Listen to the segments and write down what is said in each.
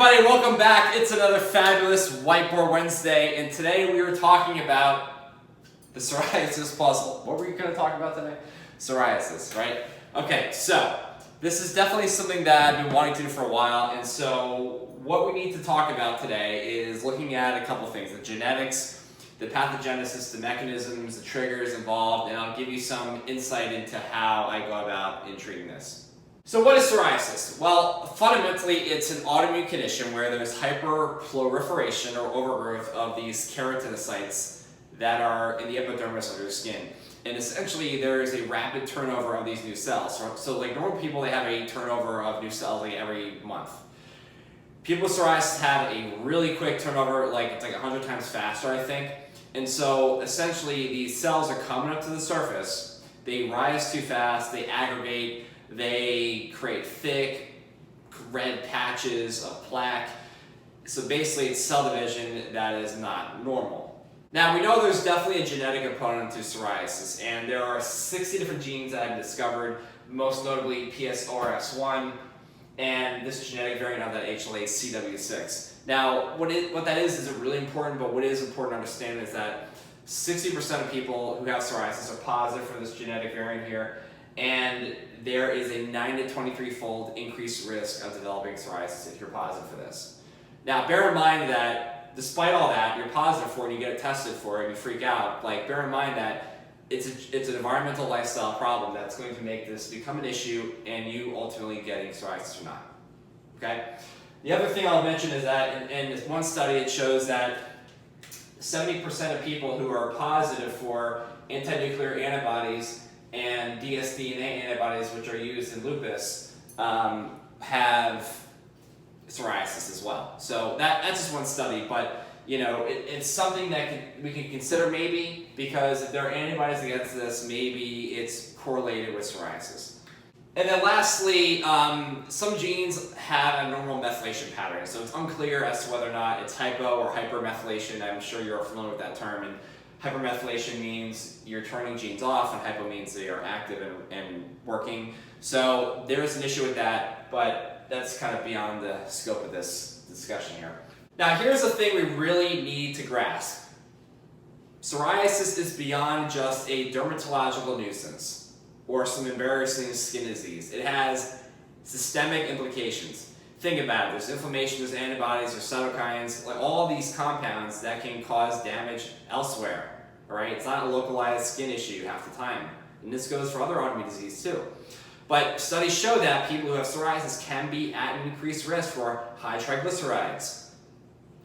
everybody, welcome back. It's another fabulous Whiteboard Wednesday, and today we are talking about the psoriasis puzzle. What were we going to talk about today? Psoriasis, right? Okay, so this is definitely something that I've been wanting to do for a while, and so what we need to talk about today is looking at a couple things: the genetics, the pathogenesis, the mechanisms, the triggers involved, and I'll give you some insight into how I go about in treating this. So what is psoriasis? Well, fundamentally, it's an autoimmune condition where there's hyperproliferation or overgrowth of these keratinocytes that are in the epidermis of your skin. And essentially, there is a rapid turnover of these new cells. So like normal people, they have a turnover of new cells like every month. People with psoriasis have a really quick turnover, like it's like 100 times faster, I think. And so essentially, these cells are coming up to the surface. They rise too fast, they aggregate, they create thick red patches of plaque. So basically it's cell division that is not normal. Now we know there's definitely a genetic component to psoriasis, and there are 60 different genes that I've discovered, most notably PSORS1 and this genetic variant of that HLA-CW6. Now what that is really important, but what is important to understand is that 60% of people who have psoriasis are positive for this genetic variant here, and there is a 9 to 23-fold increased risk of developing psoriasis if you're positive for this. Now, bear in mind that despite all that, you're positive for it and you get it tested for it and you freak out. Like, bear in mind that it's an environmental lifestyle problem that's going to make this become an issue and you ultimately getting psoriasis or not. Okay? The other thing I'll mention is that in this one study, it shows that 70% of people who are positive for anti-nuclear antibodies and dsDNA antibodies, which are used in lupus, have psoriasis as well. So that's just one study, but you know, it's something that we can consider maybe, because if there are antibodies against this, maybe it's correlated with psoriasis. And then lastly, some genes have a normal methylation pattern, so it's unclear as to whether or not it's hypo or hypermethylation. I'm sure you're familiar with that term. And hypermethylation means you're turning genes off, and hypo means they are active and working. So there is an issue with that, but that's kind of beyond the scope of this discussion here. Now here's the thing we really need to grasp. Psoriasis is beyond just a dermatological nuisance or some embarrassing skin disease. It has systemic implications. Think about it. There's inflammation, there's antibodies, there's cytokines, like all these compounds that can cause damage elsewhere. All right? It's not a localized skin issue half the time. And this goes for other autoimmune disease too. But studies show that people who have psoriasis can be at an increased risk for high triglycerides,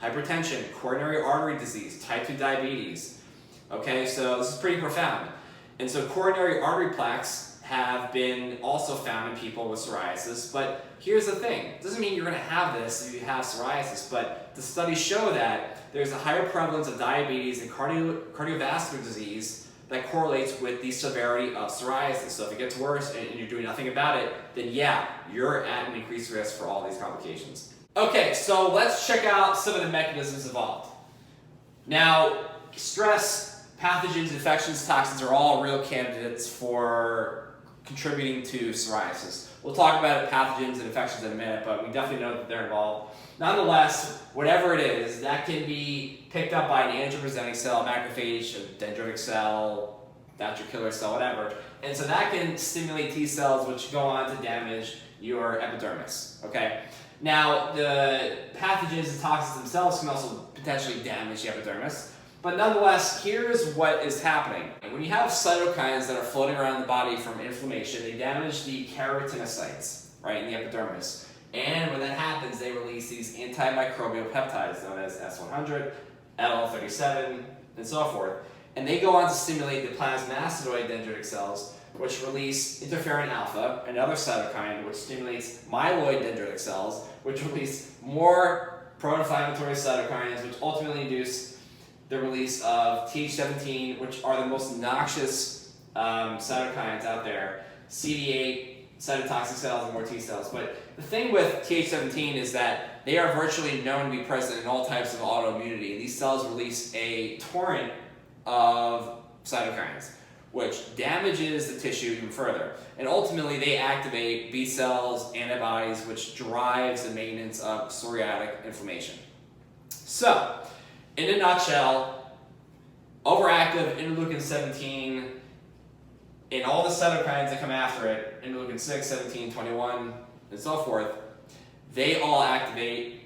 hypertension, coronary artery disease, type 2 diabetes. Okay, so this is pretty profound. And so coronary artery plaques have been also found in people with psoriasis, but here's the thing. It doesn't mean you're going to have this if you have psoriasis, but the studies show that there's a higher prevalence of diabetes and cardiovascular disease that correlates with the severity of psoriasis. So if it gets worse and you're doing nothing about it, then yeah, you're at an increased risk for all these complications. Okay, so let's check out some of the mechanisms involved. Now, stress, pathogens, infections, toxins are all real candidates for contributing to psoriasis. We'll talk about pathogens and infections in a minute, but we definitely know that they're involved. Nonetheless, whatever it is, that can be picked up by an antigen-presenting cell, a macrophage, a dendritic cell, natural killer cell, whatever. And so that can stimulate T cells, which go on to damage your epidermis. Okay? Now, the pathogens and toxins themselves can also potentially damage the epidermis. But nonetheless, here's what is happening. When you have cytokines that are floating around the body from inflammation, they damage the keratinocytes, right, in the epidermis. And when that happens, they release these antimicrobial peptides known as S100, LL37, and so forth. And they go on to stimulate the plasmacytoid dendritic cells, which release interferon alpha, another cytokine, which stimulates myeloid dendritic cells, which release more pro-inflammatory cytokines, which ultimately induce the release of Th17, which are the most noxious cytokines out there, CD8, cytotoxic cells, and more T cells. But the thing with Th17 is that they are virtually known to be present in all types of autoimmunity. These cells release a torrent of cytokines, which damages the tissue even further. And ultimately, they activate B cells, antibodies, which drives the maintenance of psoriatic inflammation. So, in a nutshell, overactive interleukin-17 and all the cytokines that come after it, interleukin-6, 17, 21, and so forth, they all activate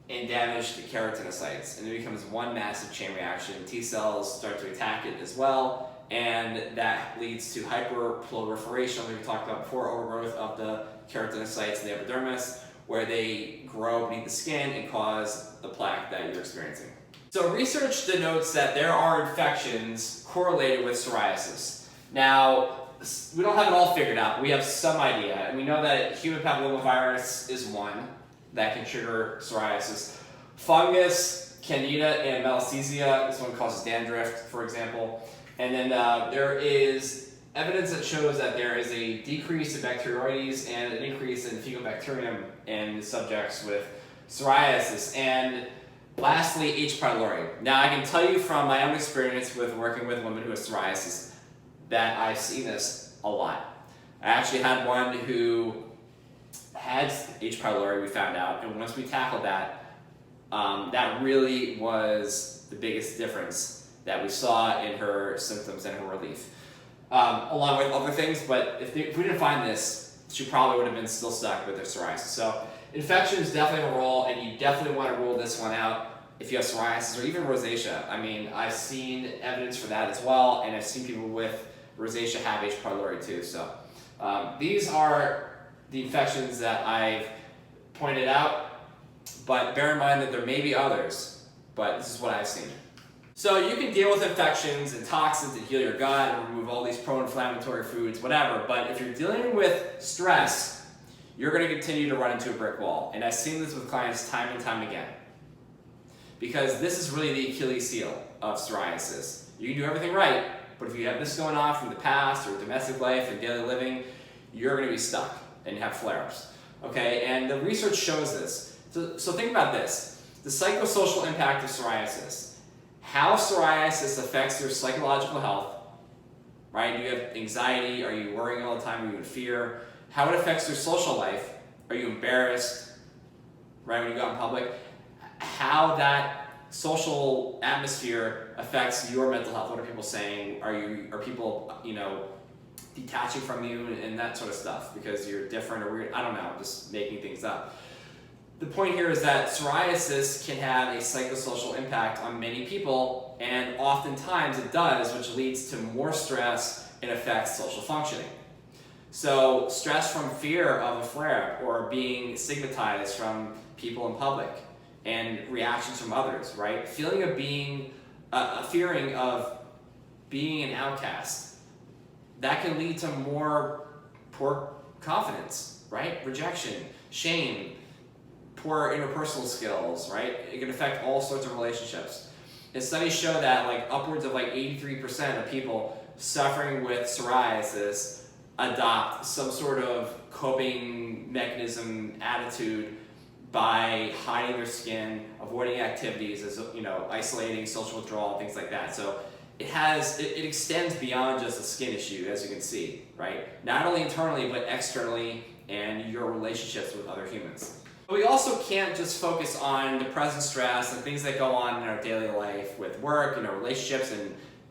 and damage the keratinocytes, and it becomes one massive chain reaction. T cells start to attack it as well, and that leads to hyperproliferation, like we talked about before, overgrowth of the keratinocytes in the epidermis, where they grow beneath the skin and cause the plaque that you're experiencing. So research denotes that there are infections correlated with psoriasis. Now, we don't have it all figured out, but we have some idea, and we know that human papillomavirus is one that can trigger psoriasis. Fungus, candida, and malassezia, this one causes dandruff, for example. And then there is evidence that shows that there is a decrease in Bacteroides and an increase in fecal bacterium in subjects with psoriasis. And lastly, H. pylori. Now, I can tell you from my own experience with working with women who have psoriasis that I've seen this a lot. I actually had one who had H. pylori, we found out, and once we tackled that, that really was the biggest difference that we saw in her symptoms and her relief. Along with other things, but if we didn't find this, she probably would have been still stuck with her psoriasis. So infections definitely have a role, and you definitely want to rule this one out if you have psoriasis or even rosacea. I mean, I've seen evidence for that as well, and I've seen people with rosacea have H. pylori too. So these are the infections that I've pointed out, but bear in mind that there may be others, but this is what I've seen. So you can deal with infections and toxins and heal your gut and remove all these pro-inflammatory foods, whatever, but if you're dealing with stress, you're going to continue to run into a brick wall. And I've seen this with clients time and time again, because this is really the Achilles heel of psoriasis. You can do everything right, but if you have this going on from the past or domestic life and daily living, you're going to be stuck and have flare-ups, okay? And the research shows this. So think about this, the psychosocial impact of psoriasis, how psoriasis affects your psychological health, right? Do you have anxiety? Are you worrying all the time? Are you in fear? How it affects your social life. Are you embarrassed, right, when you go out in public? How that social atmosphere affects your mental health. What are people saying? Are people, detaching from you and that sort of stuff because you're different or weird? I don't know, I'm just making things up. The point here is that psoriasis can have a psychosocial impact on many people, and oftentimes it does, which leads to more stress and affects social functioning. So stress from fear of a flare or being stigmatized from people in public and reactions from others, right? Fearing of being an outcast. That can lead to more poor confidence, right? Rejection, shame, poor interpersonal skills, right? It can affect all sorts of relationships. And studies show that upwards of 83% of people suffering with psoriasis adopt some sort of coping mechanism attitude by hiding their skin, avoiding activities, as isolating, social withdrawal, things like that. So it extends beyond just a skin issue, as you can see, right? Not only internally, but externally, and your relationships with other humans. But we also can't just focus on the present stress and things that go on in our daily life with work and our relationships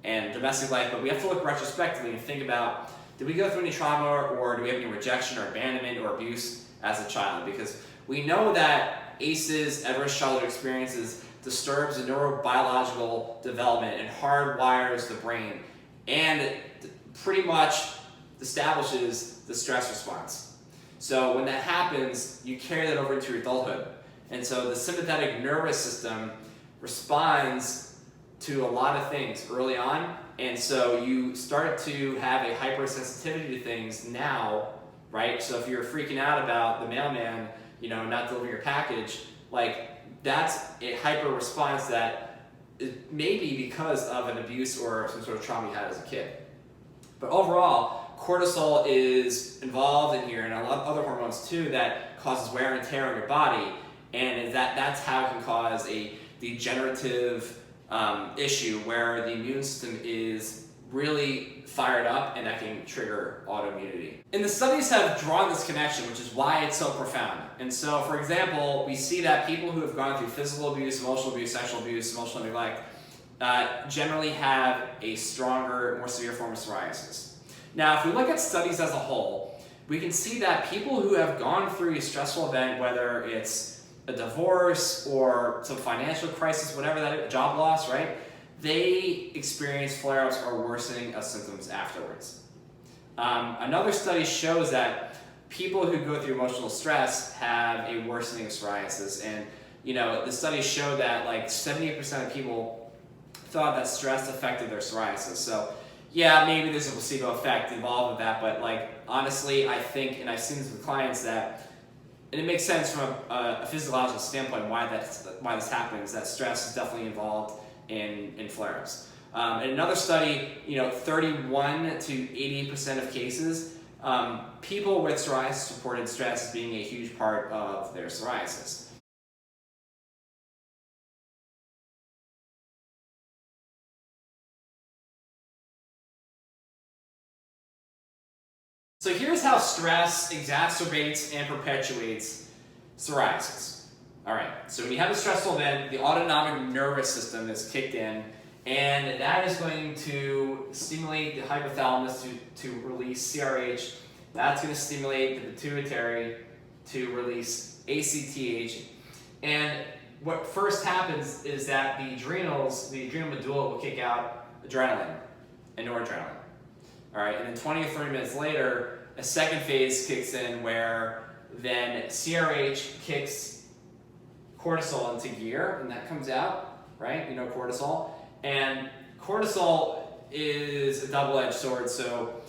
and domestic life, but we have to look retrospectively and think about, did we go through any trauma, or do we have any rejection or abandonment or abuse as a child? Because we know that ACEs, adverse childhood experiences, disturbs the neurobiological development and hardwires the brain, and it pretty much establishes the stress response. So when that happens, you carry that over into your adulthood. And so the sympathetic nervous system responds to a lot of things early on, and so you start to have a hypersensitivity to things now, right? So if you're freaking out about the mailman, not delivering your package, that's a hyper response that it may be because of an abuse or some sort of trauma you had as a kid. But overall, cortisol is involved in here, and a lot of other hormones too, that causes wear and tear on your body, and that's how it can cause a degenerative issue where the immune system is really fired up, and that can trigger autoimmunity. And the studies have drawn this connection, which is why it's so profound. And so, for example, we see that people who have gone through physical abuse, emotional abuse, sexual abuse, emotional neglect, generally have a stronger, more severe form of psoriasis. Now, if we look at studies as a whole, we can see that people who have gone through a stressful event, whether it's a divorce or some financial crisis, whatever that is, job loss, right? They experience flare-ups or worsening of symptoms afterwards. Another study shows that people who go through emotional stress have a worsening of psoriasis, and the studies show that like 78% of people thought that stress affected their psoriasis. So yeah, maybe there's a placebo effect involved with that, but like honestly, I think, and I've seen this with clients, that and it makes sense from a physiological standpoint why this happens, that stress is definitely involved in flare-ups. In another study, 31 to 88% of cases, people with psoriasis reported stress as being a huge part of their psoriasis. So here's how stress exacerbates and perpetuates psoriasis. All right, so when you have a stressful event, the autonomic nervous system is kicked in, and that is going to stimulate the hypothalamus to release CRH. That's going to stimulate the pituitary to release ACTH. And what first happens is that the adrenal medulla will kick out adrenaline and noradrenaline. All right, and then 20 or 30 minutes later, a second phase kicks in where then CRH kicks cortisol into gear, and that comes out, right? Cortisol. And cortisol is a double-edged sword, so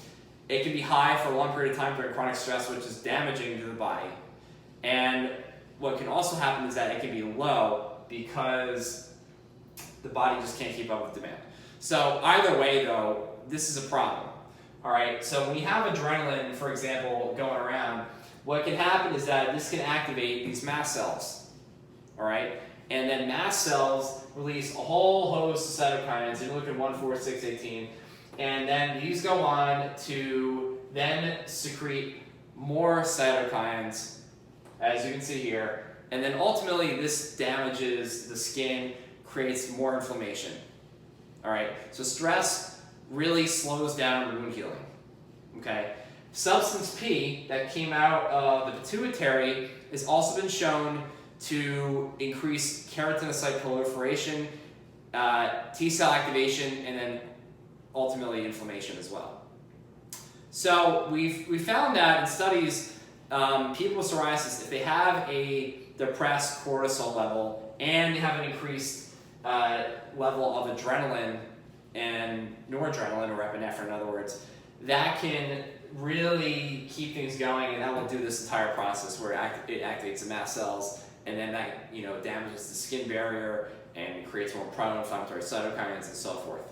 it can be high for a long period of time during chronic stress, which is damaging to the body. And what can also happen is that it can be low because the body just can't keep up with demand. So either way, though, this is a problem. All right, so when you have adrenaline, for example, going around, what can happen is that this can activate these mast cells. All right, and then mast cells release a whole host of cytokines, interleukin 1, 4, 6, 18, and then these go on to then secrete more cytokines, as you can see here, and then ultimately this damages the skin, creates more inflammation. All right, so stress really slows down wound healing. Okay, substance P that came out of the pituitary has also been shown to increase keratinocyte proliferation, T cell activation, and then ultimately inflammation as well. So we found that in studies, people with psoriasis, if they have a depressed cortisol level and they have an increased level of adrenaline and noradrenaline, or epinephrine in other words, that can really keep things going, and that will do this entire process where it activates the mast cells, and then that damages the skin barrier and creates more pro-inflammatory cytokines and so forth.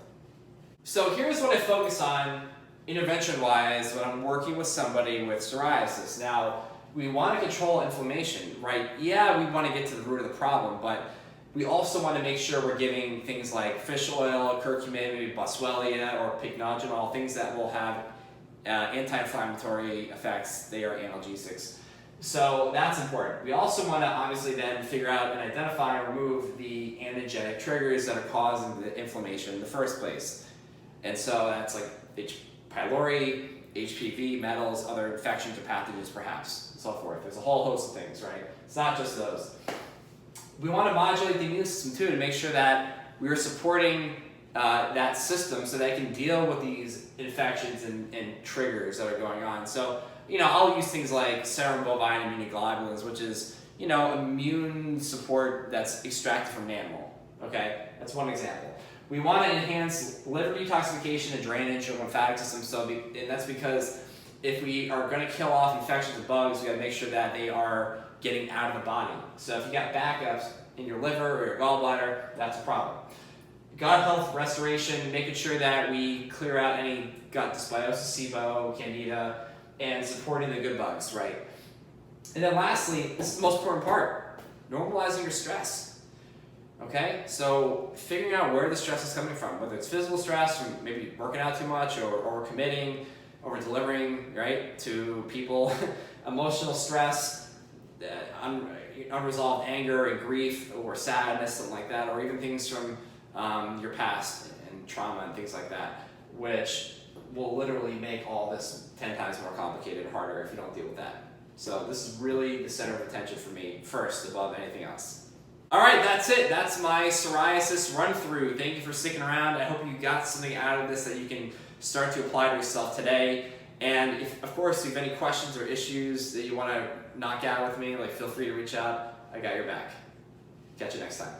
So here's what I focus on intervention-wise when I'm working with somebody with psoriasis. Now, we want to control inflammation, right? Yeah, we want to get to the root of the problem, but we also want to make sure we're giving things like fish oil, curcumin, maybe boswellia, or pycnogenol, things that will have anti-inflammatory effects. They are analgesics. So that's important. We also want to obviously then figure out and identify and remove the antigenic triggers that are causing the inflammation in the first place. And so that's like H. pylori, HPV, metals, other infections or pathogens perhaps, and so forth. There's a whole host of things, right? It's not just those. We want to modulate the immune system too to make sure that we are supporting that system so that it can deal with these infections and triggers that are going on. So, I'll use things like serum bovine immunoglobulins, which is, immune support that's extracted from an animal. Okay, that's one example. We want to enhance liver detoxification and drainage of the lymphatic system. And that's because if we are going to kill off infections and bugs, we got to make sure that they are getting out of the body. So if you got backups in your liver or your gallbladder, that's a problem. Gut health restoration, making sure that we clear out any gut dysbiosis, SIBO, candida, and supporting the good bugs, right? And then lastly, this is the most important part, normalizing your stress. Okay, so figuring out where the stress is coming from, whether it's physical stress from maybe working out too much or overcommitting, over delivering, right, to people, emotional stress, unresolved anger and grief or sadness, something like that, or even things from your past and trauma and things like that, which will literally make all this 10 times more complicated and harder if you don't deal with that. So this is really the center of attention for me first above anything else. All right, that's it. That's my psoriasis run through. Thank you for sticking around. I hope you got something out of this that you can start to apply to yourself today. And if, of course, you have any questions or issues that you want to knock out with me, like feel free to reach out. I got your back. Catch you next time.